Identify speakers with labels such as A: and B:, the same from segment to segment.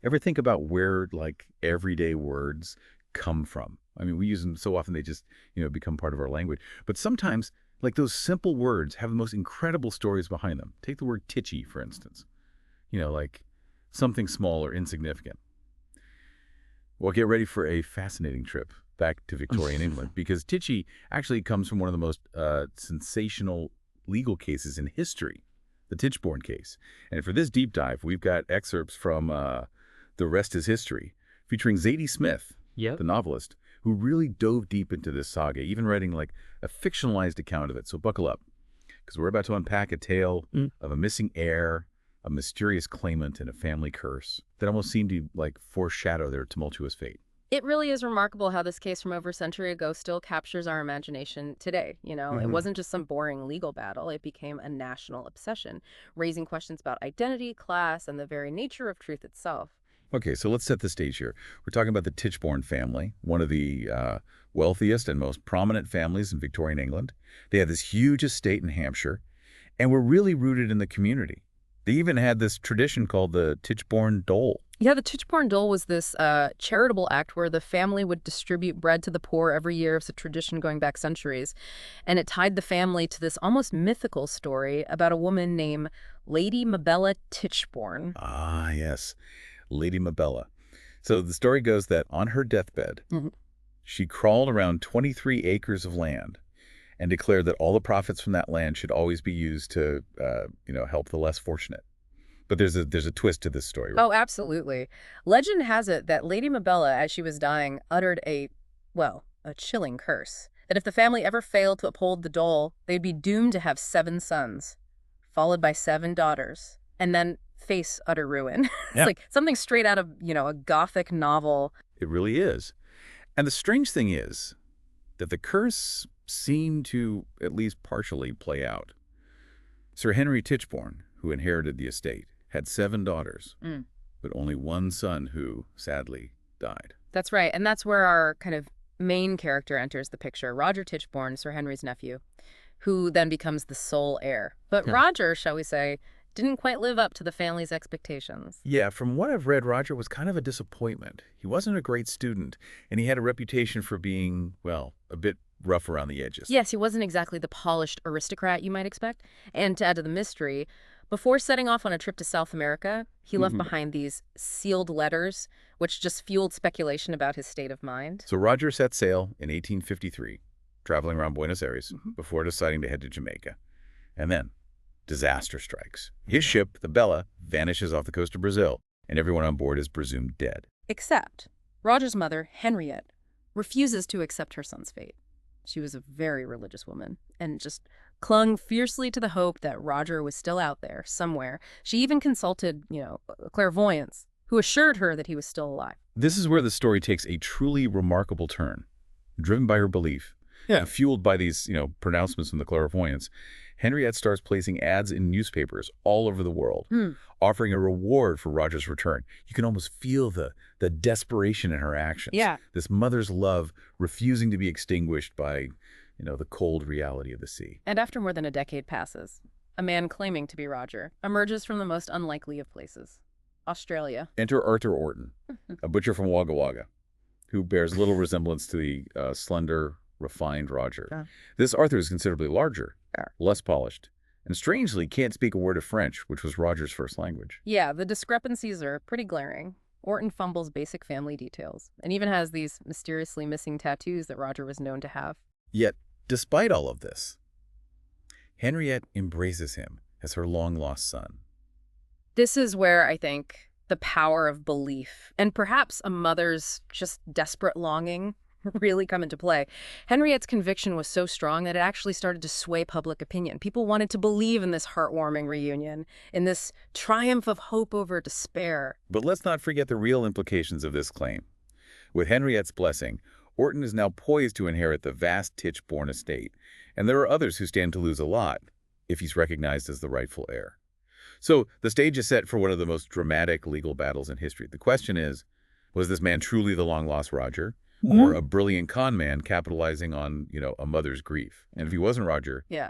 A: Ever think about where, like, everyday words come from? I mean, we use them so often they just, become part of our language. But sometimes, like, those simple words have the most incredible stories behind them. Take the word titchy, for instance. Like something small or insignificant. Well, get ready for a fascinating trip back to Victorian England because titchy actually comes from one of the most sensational legal cases in history, the Titchborn case. And for this deep dive, we've got excerpts from The Rest is History, featuring Zadie Smith,
B: Yep.
A: the novelist, who really dove deep into this saga, even writing like a fictionalized account of it. So buckle up, because we're about to unpack a tale of a missing heir, a mysterious claimant, and a family curse that almost seemed to like foreshadow their tumultuous fate.
C: It really is remarkable how this case from over a century ago still captures our imagination today. It wasn't just some boring legal battle. It became a national obsession, raising questions about identity, class, and the very nature of truth itself.
A: Okay, so let's set the stage here. We're talking about the Titchborn family, one of the wealthiest and most prominent families in Victorian England. They had this huge estate in Hampshire, and were really rooted in the community. They even had this tradition called the Titchborn Dole.
C: Yeah, the Titchborn Dole was this charitable act where the family would distribute bread to the poor every year. It's a tradition going back centuries. And it tied the family to this almost mythical story about a woman named Lady Mabella Titchborn.
A: Ah, yes, Lady Mabella. So the story goes that on her deathbed, she crawled around 23 acres of land and declared that all the profits from that land should always be used to, help the less fortunate. But there's a twist to this story. Right?
C: Oh, absolutely. Legend has it that Lady Mabella, as she was dying, uttered a chilling curse. That if the family ever failed to uphold the dole, they'd be doomed to have 7 sons, followed by 7 daughters, and then face utter ruin. It's
A: Yeah.
C: like something straight out of, a Gothic novel.
A: It really is. And the strange thing is that the curse seemed to at least partially play out. Sir Henry Titchborn, who inherited the estate, had 7 daughters, but only 1 son who, sadly, died.
C: That's right. And that's where our kind of main character enters the picture, Roger Titchborn, Sir Henry's nephew, who then becomes the sole heir. But Roger, shall we say, didn't quite live up to the family's expectations.
A: Yeah, from what I've read, Roger was kind of a disappointment. He wasn't a great student, and he had a reputation for being, well, a bit rough around the edges.
C: Yes, he wasn't exactly the polished aristocrat you might expect. And to add to the mystery, before setting off on a trip to South America, he left behind these sealed letters, which just fueled speculation about his state of mind.
A: So Roger set sail in 1853, traveling around Buenos Aires, before deciding to head to Jamaica. And then, disaster strikes. His ship, the Bella, vanishes off the coast of Brazil, and everyone on board is presumed dead.
C: Except Roger's mother, Henriette, refuses to accept her son's fate. She was a very religious woman and just clung fiercely to the hope that Roger was still out there somewhere. She even consulted, clairvoyants who assured her that he was still alive.
A: This is where the story takes a truly remarkable turn. Driven by her belief, and fueled by these, pronouncements from the clairvoyants, Henriette starts placing ads in newspapers all over the world, offering a reward for Roger's return. You can almost feel the desperation in her actions.
C: Yeah.
A: This mother's love refusing to be extinguished by, the cold reality of the sea.
C: And after more than a decade passes, a man claiming to be Roger emerges from the most unlikely of places, Australia.
A: Enter Arthur Orton, a butcher from Wagga Wagga, who bears little resemblance to the slender, refined Roger.
C: Yeah.
A: This Arthur is considerably larger, less polished, and strangely can't speak a word of French, which was Roger's first language.
C: Yeah, the discrepancies are pretty glaring. Orton fumbles basic family details and even has these mysteriously missing tattoos that Roger was known to have.
A: Yet, despite all of this, Henriette embraces him as her long-lost son.
C: This is where I think the power of belief and perhaps a mother's just desperate longing really come into play. Henriette's conviction was so strong that it actually started to sway public opinion. People wanted to believe in this heartwarming reunion, in this triumph of hope over despair.
A: But let's not forget the real implications of this claim. With Henriette's blessing, Orton is now poised to inherit the vast Titchborn estate, and there are others who stand to lose a lot if he's recognized as the rightful heir. So the stage is set for one of the most dramatic legal battles in history. The question is, was this man truly the long-lost Roger? Or a brilliant con man capitalizing on, a mother's grief? And if he wasn't Roger,
C: Yeah.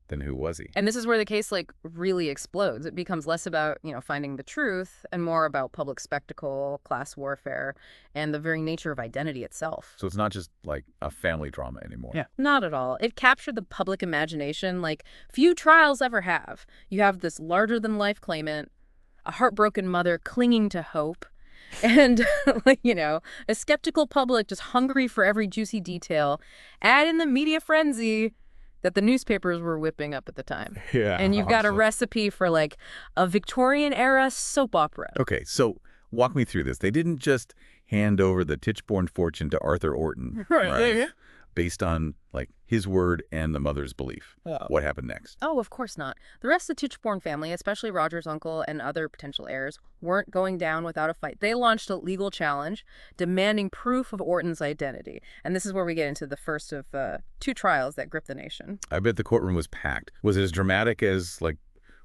A: Then who was he?
C: And this is where the case really explodes. It becomes less about, finding the truth and more about public spectacle, class warfare, and the very nature of identity itself.
A: So it's not just like a family drama anymore.
C: Yeah. Not at all. It captured the public imagination like few trials ever have. You have this larger-than-life claimant, a heartbroken mother clinging to hope, and, a skeptical public just hungry for every juicy detail. Add in the media frenzy that the newspapers were whipping up at the time.
A: Yeah.
C: And you've got a recipe for a Victorian-era soap opera.
A: Okay, so walk me through this. They didn't just hand over the Titchborn fortune to Arthur Orton.
C: Right. Yeah.
A: Based on, his word and the mother's belief.
C: Oh.
A: What happened next?
C: Oh, of course not. The rest of the Titchborn family, especially Roger's uncle and other potential heirs, weren't going down without a fight. They launched a legal challenge demanding proof of Orton's identity. And this is where we get into the first of two trials that gripped the nation.
A: I bet the courtroom was packed. Was it as dramatic as,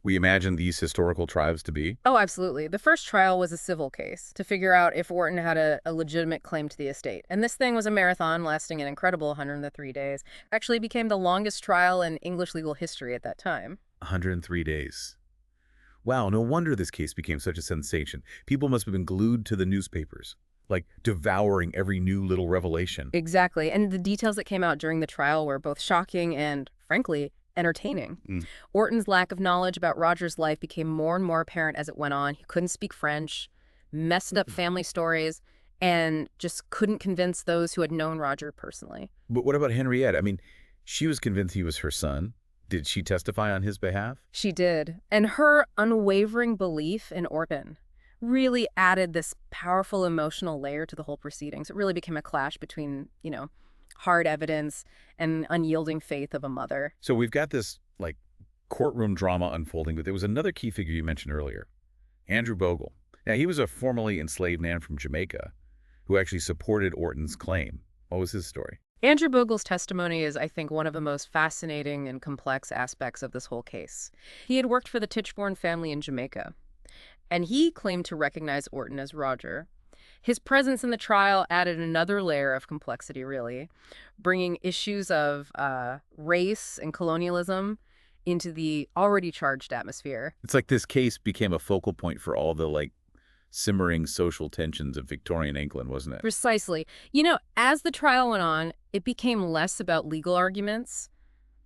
A: we imagine these historical trials to be?
C: Oh, absolutely. The first trial was a civil case to figure out if Orton had a legitimate claim to the estate. And this thing was a marathon lasting an incredible 103 days. Actually became the longest trial in English legal history at that time.
A: 103 days. Wow, no wonder this case became such a sensation. People must have been glued to the newspapers, devouring every new little revelation.
C: Exactly. And the details that came out during the trial were both shocking and, frankly, entertaining. Orton's lack of knowledge about Roger's life became more and more apparent as it went on. He couldn't speak French, messed up family stories, and just couldn't convince those who had known Roger personally.
A: But what about Henriette? I mean, she was convinced he was her son. Did she testify on his behalf?
C: She did. And her unwavering belief in Orton really added this powerful emotional layer to the whole proceedings. It really became a clash between, hard evidence and unyielding faith of a mother.
A: So we've got this, courtroom drama unfolding, but there was another key figure you mentioned earlier, Andrew Bogle. Now, he was a formerly enslaved man from Jamaica who actually supported Orton's claim. What was his story?
C: Andrew Bogle's testimony is, I think, one of the most fascinating and complex aspects of this whole case. He had worked for the Titchborn family in Jamaica, and he claimed to recognize Orton as Roger. His presence in the trial added another layer of complexity, really, bringing issues of race and colonialism into the already charged atmosphere.
A: It's like this case became a focal point for all the, simmering social tensions of Victorian England, wasn't it?
C: Precisely. As the trial went on, it became less about legal arguments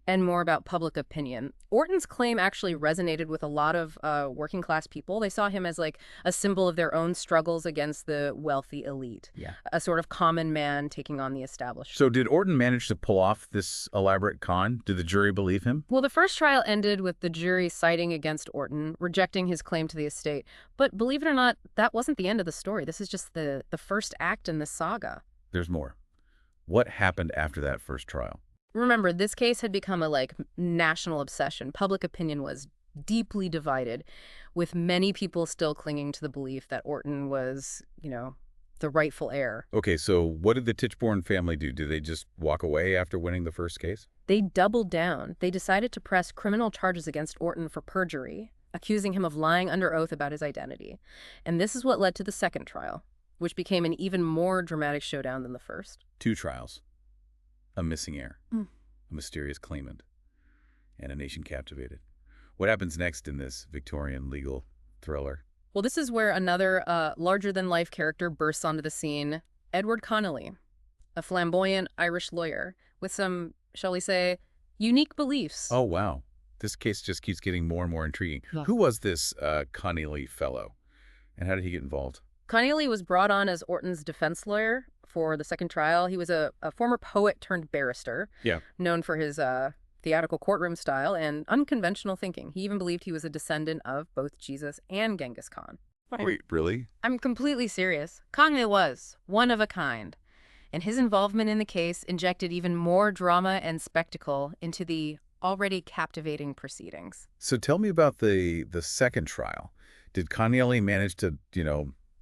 C: and more about public opinion. Orton's claim actually resonated with a lot of working class people. They saw him as a symbol of their own struggles against the wealthy elite.
A: Yeah.
C: A sort of common man taking on the establishment.
A: So did Orton manage to pull off this elaborate con? Did the jury believe him?
C: Well, the first trial ended with the jury siding against Orton, rejecting his claim to the estate. But believe it or not, that wasn't the end of the story. This is just the first act in this saga.
A: There's more. What happened after that first trial?
C: Remember, this case had become a national obsession. Public opinion was deeply divided, with many people still clinging to the belief that Orton was, the rightful heir.
A: Okay, so what did the Titchborn family do? Did they just walk away after winning the first case?
C: They doubled down. They decided to press criminal charges against Orton for perjury, accusing him of lying under oath about his identity. And this is what led to the second trial, which became an even more dramatic showdown than the first.
A: 2 trials. A missing heir, a mysterious claimant, and a nation captivated. What happens next in this Victorian legal thriller?
C: Well, this is where another larger-than-life character bursts onto the scene, Edward Connolly, a flamboyant Irish lawyer with some, shall we say, unique beliefs.
A: Oh, wow. This case just keeps getting more and more intriguing.
C: Yeah.
A: Who was this Connolly fellow, and how did he get involved?
C: Connolly was brought on as Orton's defense lawyer for the second trial. He was a former poet turned barrister, known for his theatrical courtroom style and unconventional thinking. He even believed he was a descendant of both Jesus and Genghis Khan.
A: Wait, really?
C: I'm completely serious. Connolly was one of a kind, and his involvement in the case injected even more drama and spectacle into the already captivating proceedings.
A: So tell me about the second trial. Did Connolly manage to,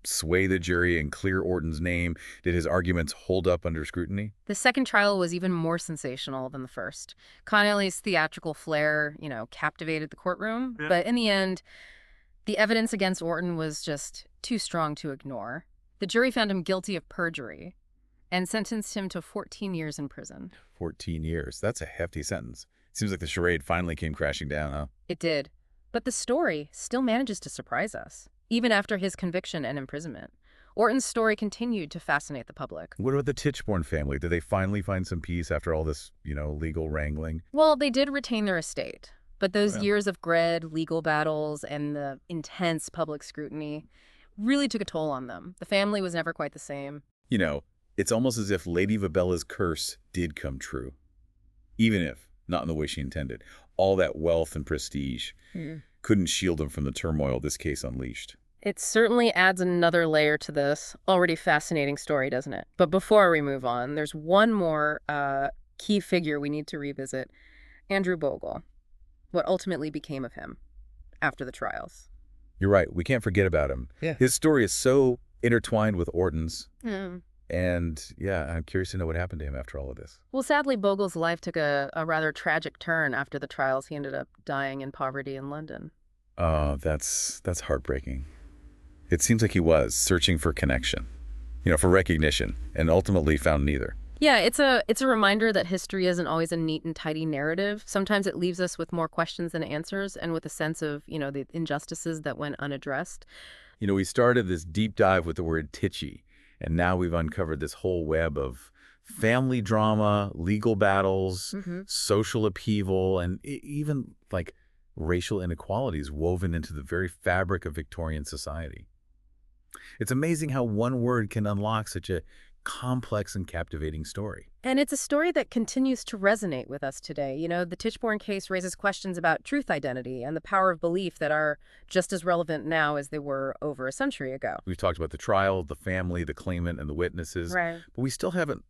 A: sway the jury and clear Orton's name? Did his arguments hold up under scrutiny?
C: The second trial was even more sensational than the first. Connolly's theatrical flair, captivated the courtroom. Yeah. But in the end, the evidence against Orton was just too strong to ignore. The jury found him guilty of perjury and sentenced him to 14 years in prison.
A: 14 years. That's a hefty sentence. Seems like the charade finally came crashing down, huh?
C: It did. But the story still manages to surprise us, even after his conviction and imprisonment. Orton's story continued to fascinate the public.
A: What about the Titchborn family? Did they finally find some peace after all this, legal wrangling?
C: Well, they did retain their estate, but those
A: Well,
C: years of grid, legal battles, and the intense public scrutiny really took a toll on them. The family was never quite the same.
A: you know, it's almost as if Lady Vibella's curse did come true. Even if, not in the way she intended. All that wealth and prestige couldn't shield them from the turmoil this case unleashed.
C: It certainly adds another layer to this already fascinating story, doesn't it? But before we move on, there's one more key figure we need to revisit. Andrew Bogle. What ultimately became of him after the trials.
A: You're right. We can't forget about him.
B: Yeah.
A: His story is so intertwined with Orton's.
C: Mm.
A: And, yeah, I'm curious to know what happened to him after all of this.
C: Well, sadly, Bogle's life took a rather tragic turn after the trials. He ended up dying in poverty in London.
A: Oh, that's heartbreaking. It seems like he was searching for connection, for recognition, and ultimately found neither.
C: Yeah, it's a reminder that history isn't always a neat and tidy narrative. Sometimes it leaves us with more questions than answers and with a sense of, the injustices that went unaddressed.
A: We started this deep dive with the word titchy, and now we've uncovered this whole web of family drama, legal battles, social upheaval, and even, racial inequalities woven into the very fabric of Victorian society. It's amazing how one word can unlock such a complex and captivating story.
C: And it's a story that continues to resonate with us today. The Titchborn case raises questions about truth identity and the power of belief that are just as relevant now as they were over a century ago.
A: We've talked about the trial, the family, the claimant, and the witnesses.
C: Right.
A: But we still haven't,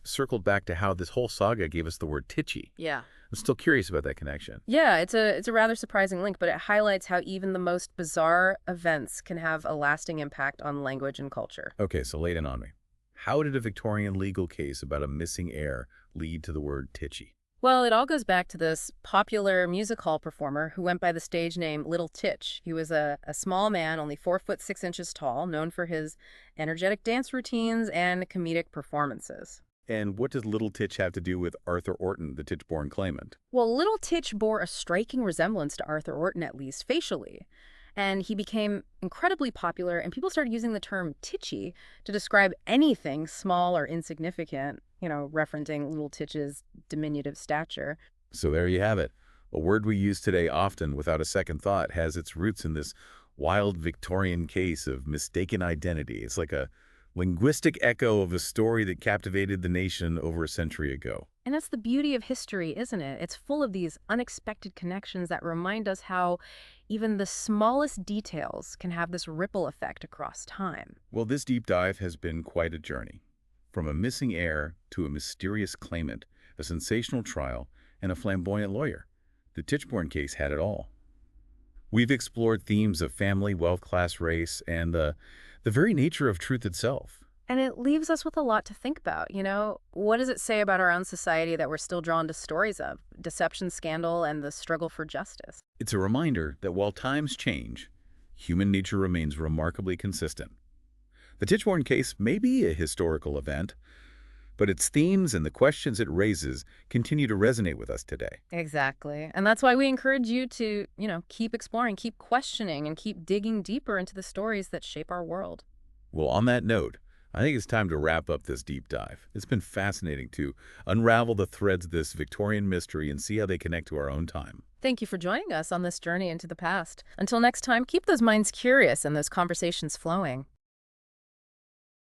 A: circled back to how this whole saga gave us the word titchy.
C: Yeah.
A: I'm still curious about that connection.
C: Yeah, it's a rather surprising link, but it highlights how even the most bizarre events can have a lasting impact on language and culture.
A: Okay, so lay it on me. How did a Victorian legal case about a missing heir lead to the word titchy?
C: Well, it all goes back to this popular music hall performer who went by the stage name Little Titch. He was a small man, only 4'6" tall, known for his energetic dance routines and comedic performances.
A: And what does Little Titch have to do with Arthur Orton, the Titchborn claimant?
C: Well, Little Titch bore a striking resemblance to Arthur Orton, at least facially. And he became incredibly popular, and people started using the term titchy to describe anything small or insignificant, referencing Little Titch's diminutive stature.
A: So there you have it. A word we use today often without a second thought has its roots in this wild Victorian case of mistaken identity. It's like a linguistic echo of a story that captivated the nation over a century ago.
C: And that's the beauty of history, isn't it? It's full of these unexpected connections that remind us how even the smallest details can have this ripple effect across time.
A: Well, this deep dive has been quite a journey. From a missing heir to a mysterious claimant, a sensational trial, and a flamboyant lawyer. The Titchborn case had it all. We've explored themes of family, wealth, class, race, and the very nature of truth itself.
C: And it leaves us with a lot to think about, What does it say about our own society that we're still drawn to stories of? Deception, scandal, and the struggle for justice.
A: It's a reminder that while times change, human nature remains remarkably consistent. The Titchborn case may be a historical event, but its themes and the questions it raises continue to resonate with us today.
C: Exactly. And that's why we encourage you to, keep exploring, keep questioning, and keep digging deeper into the stories that shape our world.
A: Well, on that note, I think it's time to wrap up this deep dive. It's been fascinating to unravel the threads of this Victorian mystery and see how they connect to our own time.
C: Thank you for joining us on this journey into the past. Until next time, keep those minds curious and those conversations flowing.